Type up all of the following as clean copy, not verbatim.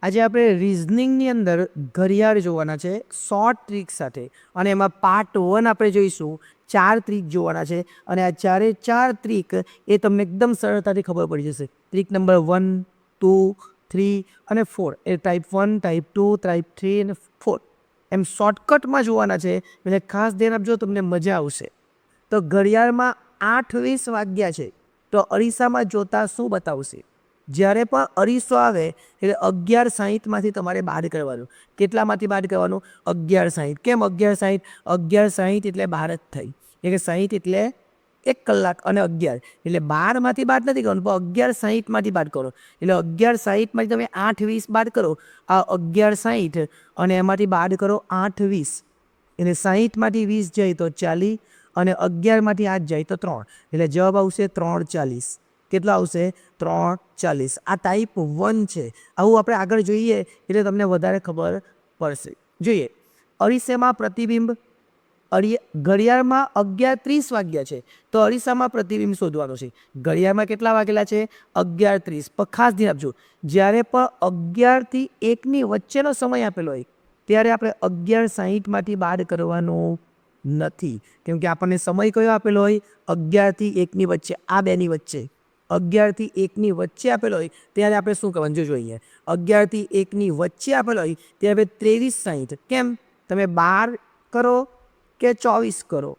આજે આપણે રિઝનિંગની અંદર ઘડિયાળ જોવાના છે શોર્ટ ટ્રીક સાથે, અને એમાં પાર્ટ 1 આપણે જોઈશું 4 ટ્રીક જોવાના છે. અને આ ચારે 4 ટ્રીક એ તમને એકદમ સરળતાથી ખબર પડી જશે. ટ્રીક નંબર 1, 2, 3 અને 4 એ ટાઈપ 1, ટાઈપ 2, ટાઈપ 3 અને 4 એમ શોર્ટકટમાં જોવાના છે. એટલે ખાસ ધ્યાન આપજો, તમને મજા આવશે. તો ઘડિયાળમાં 8:20 વાગ્યા છે, તો અરીસામાં જોતા શું બતાવશે? જ્યારે પણ અરીસો આવે એટલે 11:60માંથી તમારે બહાર કરવાનું. કેટલામાંથી બહાર કરવાનું? 11:60. કેમ 11:60? 11:60 એટલે 12 જ થઈ. એટલે 60 એટલે 1 કલાક અને 11 એટલે 12માંથી બહાર નથી કરવાનું, પણ 11:60માંથી બહાર કરો. એટલે 11:60માંથી તમે 8:20 બહાર કરો. આ 11:60 અને એમાંથી બહાર કરો 8:20 એટલે 60માંથી 20 જાય તો 40 અને 11માંથી 8 જાય તો 3. એટલે જવાબ આવશે 3:40. કેટલો આવશે? 3:40. આ ટાઈપ 1 છે. આવું આપણે આગળ જોઈએ એટલે તમને વધારે ખબર પડશે. જોઈએ, અરીસામાં પ્રતિબિંબ. ઘડિયાળમાં 11:30 વાગ્યા છે, તો અરીસામાં પ્રતિબિંબ શોધવાનું છે. ઘડિયાળમાં કેટલા વાગેલા છે? 11:30. પણ ખાસ ધ્યાન આપજો, જ્યારે પણ 11 થી 1ની વચ્ચેનો સમય આપેલો હોય ત્યારે આપણે 11:60માંથી બહાર કરવાનું નથી. કેમ કે આપણને સમય કયો આપેલો હોય? 11 થી 1ની વચ્ચે, આ બેની વચ્ચે. 11 થી 1ની વચ્ચે આપેલો હોય ત્યારે આપણે શું કરવાનું? જો જોઈએ, 11 થી 1ની વચ્ચે આપેલો હોય ત્યારે આપણે 23:60. કેમ? તમે 12 કરો કે 24 કરો.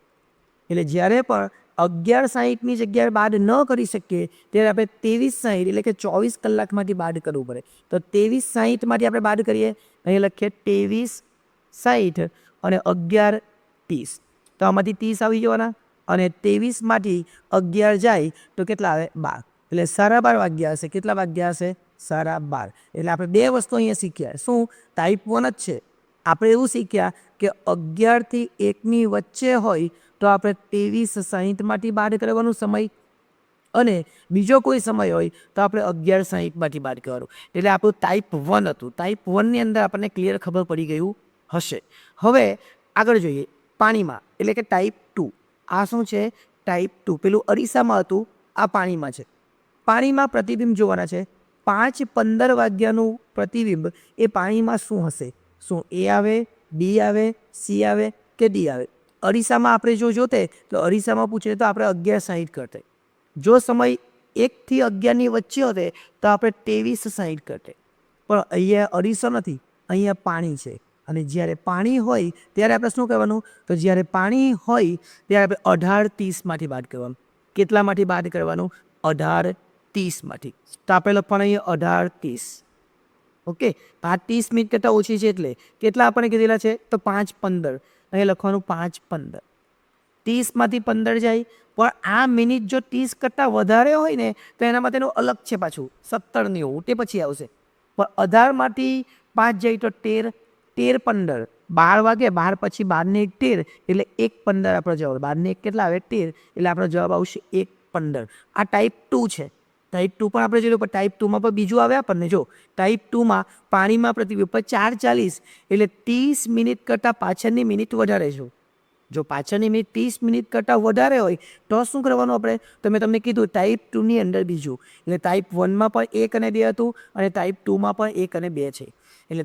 એટલે જ્યારે પણ 11:60ની જગ્યાએ બાદ ન કરી શકીએ ત્યારે આપણે 23:60 એટલે કે 24 કલાકમાંથી બાદ કરવું પડે. તો 23:60માંથી આપણે બાદ કરીએ, અહીં લખીએ 23:60 અને 11:30. તો આમાંથી 30 આવી જવાના અને 23માંથી 11 જાય તો કેટલા આવે? 12. એટલે 12:30 વાગ્યા હશે. કેટલા વાગ્યા હશે? 12:30. એટલે આપણે 2 વસ્તુ અહીંયા શીખ્યા. શું? ટાઈપ 1 જ છે. આપણે એવું શીખ્યા કે 11 થી 1ની વચ્ચે હોય તો આપણે 23:60માંથી બહાર કરવાનો સમય, અને બીજો કોઈ સમય હોય તો આપણે 11:60માંથી બહાર કરવાનું. એટલે આપણું ટાઈપ 1 હતું. ટાઈપ 1ની અંદર આપણને ક્લિયર ખબર પડી ગયું હશે. હવે આગળ જોઈએ, પાણીમાં એટલે કે ટાઈપ 2. આ શું છે? ટાઈપ 2. પેલું અરીસામાં હતું, આ પાણીમાં છે. પાણીમાં પ્રતિબિંબ જોવાના છે. 5:15 વાગ્યાનું પ્રતિબિંબ એ પાણીમાં શું હશે? શું એ આવે, બી આવે, સી આવે કે ડી આવે? અરીસામાં આપણે જો જોતે તો અરીસામાં પૂછે તો આપણે 11:60 કરતે. જો સમય 1 થી 11ની વચ્ચે હોતે તો આપણે 23:60 કરતે. પણ અહીંયા અરીસો નથી, અહીંયા પાણી છે. અને જ્યારે પાણી હોય ત્યારે આપણે શું કરવાનું? તો જ્યારે પાણી હોય ત્યારે આપણે 18:30માંથી બાદ કરવાનું. કેટલામાંથી બાદ કરવાનું? 18:30માંથી. તો આપણે લખવાનું અહીંયા 18:30. ઓકે, 30 મિનિટ કરતાં ઓછી છે એટલે કેટલા આપણને કીધેલા છે? તો 5:15. અહીંયા લખવાનું 5:15. 30માંથી 15 જાય, પણ આ મિનિટ જો 30 કરતાં વધારે હોય ને તો એના માટેનું અલગ છે પાછું 17:90 તે પછી આવશે. પણ 18માંથી 5 જાય તો 13, 13:15. 12 વાગે, 12 પછી 12 ને 1 13 એટલે 1:15 આપણો જવાબ. 12 ને 1 કેટલા આવે? 13. એટલે આપણો જવાબ આવશે 1:15. આ ટાઈપ 2 છે. ટાઈપ 2 પણ આપણે જોયું, પણ ટાઈપ 2માં પણ બીજું આવે આપણને. જો ટાઈપ 2માં પાણીમાં પ્રતિબિંબ પર 4:40 એટલે 30 મિનિટ કરતાં પાછળની મિનિટ વધારે છે. જો પાછળની મિનિટ 30 મિનિટ કરતાં વધારે હોય તો શું કરવાનું આપણે? તો મેં તમને કીધું ટાઈપ 2ની અંદર બીજું. એટલે ટાઈપ 1માં પણ 1 અને 2 હતું, અને ટાઈપ 2માં પણ 1 અને 2 છે. એટલે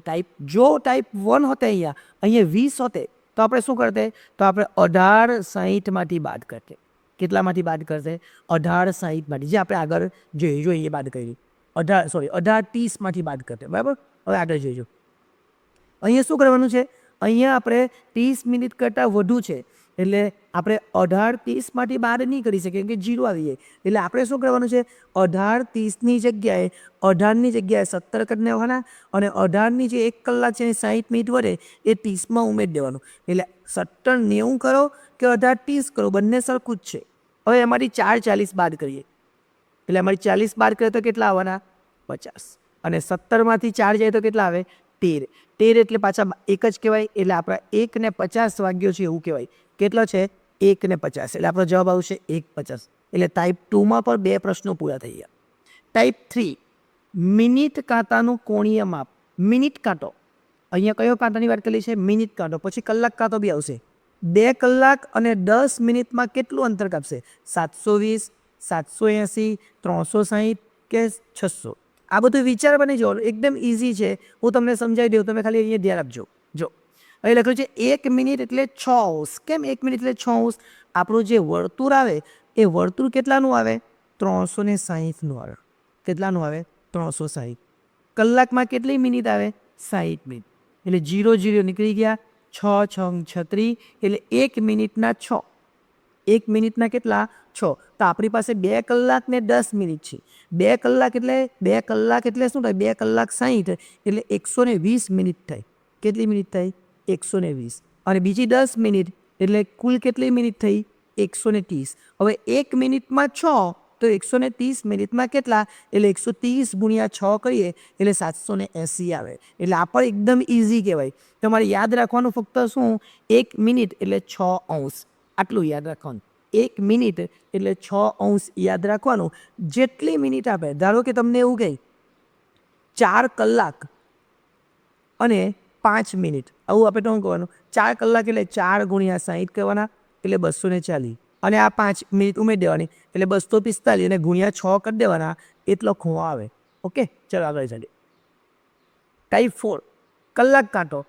જો ટાઈપ 1 હોતે, અહીંયા 20 હોતે તો આપણે શું કરતે? તો આપણે 18:60માંથી બાદ કરતે. કેટલામાંથી બાદ કરતે? 18:60માંથી. જે આપણે આગળ જોઈએ બાદ કરી. 18:30માંથી બાદ કરતે. બરાબર? હવે આગળ જોઈજો. અહીંયા શું કરવાનું છે? અહીંયા આપણે 30 મિનિટ કરતાં વધુ છે એટલે આપણે 18:30માંથી બહાર નહીં કરી શકીએ, કેમ કે 0 આવી જાય. એટલે આપણે શું કરવાનું છે? 18:30ની જગ્યાએ 18ની જગ્યાએ 17 કરી દેવાના, અને 18ની જે 1 કલાક છે 60 મિનિટ વધે એ 30માં ઉમેરી દેવાનું. એટલે 17:90 કરો કે 18:30 કરો, બંને સરખું જ છે. હવે એમાંથી 4:40 બાદ કરીએ. એટલે અમારી 40 બાદ કરીએ તો કેટલા આવવાના? 50. અને 17માંથી 4 જાય તો કેટલા આવે? 13. 13 એટલે પાછા 1 જ કહેવાય. એટલે આપણા 1:50 વાગ્યો છે એવું કહેવાય. કેટલો છે? 1:50. એટલે આપણો જવાબ આવશે 1:50. એટલે ટાઈપ 2માં પણ 2 પ્રશ્નો પૂરા થઈ ગયા. ટાઈપ 3, મિનિટ કાંટાનું કોણીય માપ. મિનિટ કાંટો, અહીંયા કયો કાંટાની વાત કરી છે? મિનિટ કાંટો. પછી કલાક કાંટો બી આવશે. 2 કલાક અને 10 મિનિટમાં કેટલું અંતર કાપશે? 720, 780, 360 કે 600? આ બધું વિચારવાની જો એકદમ ઇઝી છે, હું તમને સમજાવી દઉં, તમે ખાલી અહીંયા ધ્યાન આપજો. જો અહીં લખ્યું છે 1 મિનિટ એટલે 6 અંશ. કેમ 1 મિનિટ એટલે 6 અંશ? આપણું જે વર્તુળ આવે એ વર્તુળ કેટલાનું આવે? 360નું આવે. કેટલાનું આવે? 360. કલાકમાં કેટલી મિનિટ આવે? 60 મિનિટ. એટલે 0 0 નીકળી ગયા, 6 6 36, એટલે 1 મિનિટના 6. 1 મિનિટના કેટલા? 6. તો આપણી પાસે 2 કલાક ને 10 મિનિટ છે. 2 કલાક એટલે શું થાય? 2 કલાક 60 એટલે 120 મિનિટ થાય. કેટલી મિનિટ થઈ? 120. અને બીજી 10 મિનિટ એટલે કુલ કેટલી મિનિટ થઈ? 130. હવે 1 મિનિટમાં 6 તો 130 મિનિટમાં કેટલા? એટલે 130 ગુણ્યા 6 કરીએ એટલે 780 આવે. એટલે આ પણ એકદમ ઇઝી કહેવાય. તમારે યાદ રાખવાનું ફક્ત શું? 1 મિનિટ એટલે 6 અંશ. આટલું યાદ રાખવાનું. 1 મિનિટ એટલે 6 અંશ યાદ રાખવાનું. જેટલી મિનિટ આપે, ધારો કે તમને એવું કહે 4 કલાક અને 5 મિનિટ, આવું આપણે શું કહેવાનું? 4 કલાક એટલે 4 ગુણ્યા 60 કહેવાના, એટલે 240. અને આ 5 મિનિટ ઉમેરી દેવાની એટલે 245 અને ગુણ્યા 6 કરી દેવાના, એટલો ખૂણો આવે. ઓકે, ચલો આગળ ચાલીએ. ટાઈપ 4 કલાક કાંટો.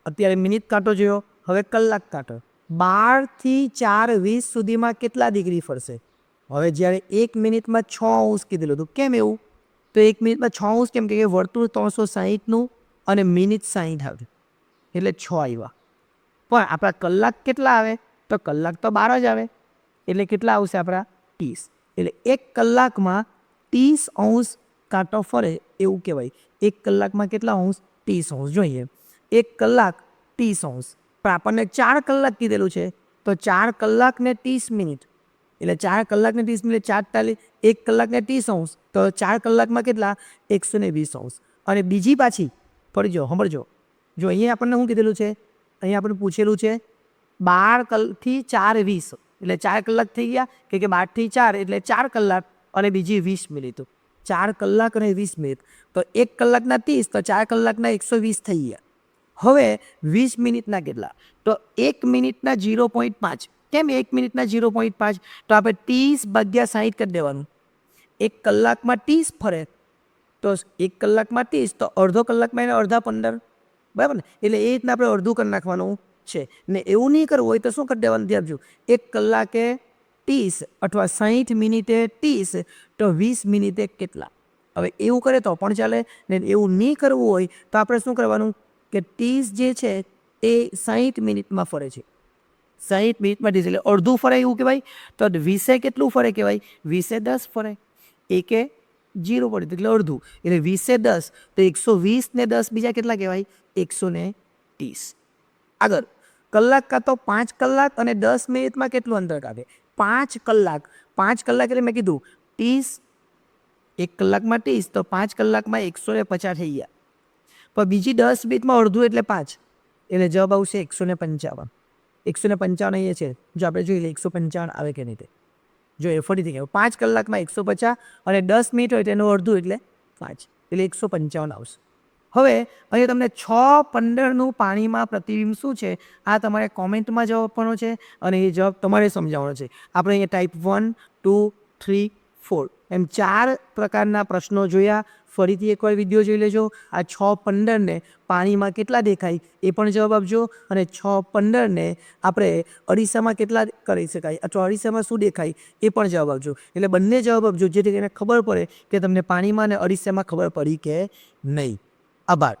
અત્યારે મિનિટ કાંટો જોયો, હવે કલાક કાંટો. 12 થી 4:20 સુધીમાં કેટલા ડિગ્રી ફરશે? હવે જ્યારે 1 મિનિટમાં 6 અંશ કીધેલું હતું, કેમ એવું? તો 1 મિનિટમાં 6 અંશ કેમ કે વર્તુળ 360નું અને મિનિટ 60 આવે એટલે 6 આવ્યા. પણ આપણા કલાક કેટલા આવે? તો કલાક તો 12 જ આવે, એટલે કેટલા આવશે આપણા? 30. એટલે 1 કલાકમાં 30 અંશ કાંટો ફરે એવું કહેવાય. 1 કલાકમાં કેટલા અંશ? 30 અંશ. જોઈએ 1 કલાક 30 અંશ. પણ આપણને 4 કલાક કીધેલું છે, તો 4 કલાક ને 30 મિનિટ એટલે 4 કલાક ને 30 મિનિટ 4 1 કલાક ને 30 અંશ, તો 4 કલાકમાં કેટલા? 120 અંશ. અને બીજી પાછી ફરી જો સાંભળજો. જો અહીંયા આપણને શું કીધેલું છે? અહીંયા આપણને પૂછેલું છે 12 થી 4:20 એટલે 4 કલાક થઈ ગયા, કે 12 થી 4 એટલે 4 કલાક અને બીજી 20 મિનિટ. 4 કલાક અને 20 મિનિટ, તો 1 કલાકના 30, તો 4 કલાકના 120 થઈ ગયા. હવે 20 મિનિટના કેટલા? તો 1 મિનિટના 0.5. કેમ 1 મિનિટના 0.5? તો આપણે 30/60 કરી દેવાનું. 1 કલાકમાં 30 ફરે તો 1 કલાકમાં 30, તો અડધો કલાકમાં એને અડધા 15, બરાબર ને? એટલે એ રીતના આપણે અડધું કરી નાખવાનું છે. ને એવું નહીં કરવું હોય તો શું કરી દેવાનું? ધ્યાન આપજો. 1 કલાકે 30 અથવા 60 મિનિટે 30, તો 20 મિનિટે કેટલા? હવે એવું કરે તો પણ ચાલે, ને એવું નહીં કરવું હોય તો આપણે શું કરવાનું? કે 30 જે છે એ 60 મિનિટમાં ફરે છે. 60 મિનિટમાં 30 એટલે અડધું ફરે એવું કહેવાય. તો 20 કેટલું ફરે કહેવાય? 20 10 ફરે. 1 0 પડે એટલે અડધું, એટલે 20 10, તો 120 ને 10 બીજા કેટલા કહેવાય? 130. આગળ કલાક કાં તો 5 કલાક અને 10 મિનિટમાં કેટલું અંતર કાઢે? 5 કલાક. 5 કલાક એટલે મેં કીધું 30, 1 કલાકમાં 30, તો 5 કલાકમાં 150 થઈ ગયા. પણ બીજી 10 મિનિટમાં અડધું એટલે 5, એટલે જવાબ આવશે 155. 155 અહીંયા છે, જો આપણે જોઈએ 155 આવે કે નહીં તે. જો એ ફરીથી કહેવું, 5 કલાકમાં 150 અને 10 મિનિટ હોય તેનું અડધું એટલે 5, એટલે 155 આવશે. હવે અહીંયા તમને 6:15નું પાણીમાં પ્રતિબિંબ શું છે આ તમારે કોમેન્ટમાં જવાબ આપવાનો છે, અને એ જવાબ તમારે સમજાવવાનો છે. આપણે અહીંયા ટાઈપ 1 2 3 4 એમ 4 પ્રકારના પ્રશ્નો જોયા. ફરીથી એકવાર વિડીયો જોઈ લેજો. આ 6:15ને પાણીમાં કેટલા દેખાય એ પણ જવાબ આપજો, અને 6:15ને આપણે અરીસામાં કેટલા કરી શકાય અથવા અરીસામાં શું દેખાય એ પણ જવાબ આપજો. એટલે બંને જવાબ આપજો, જેથી કરીને ખબર પડે કે તમને પાણીમાં અને અરીસામાં ખબર પડી કે નહીં. આભાર.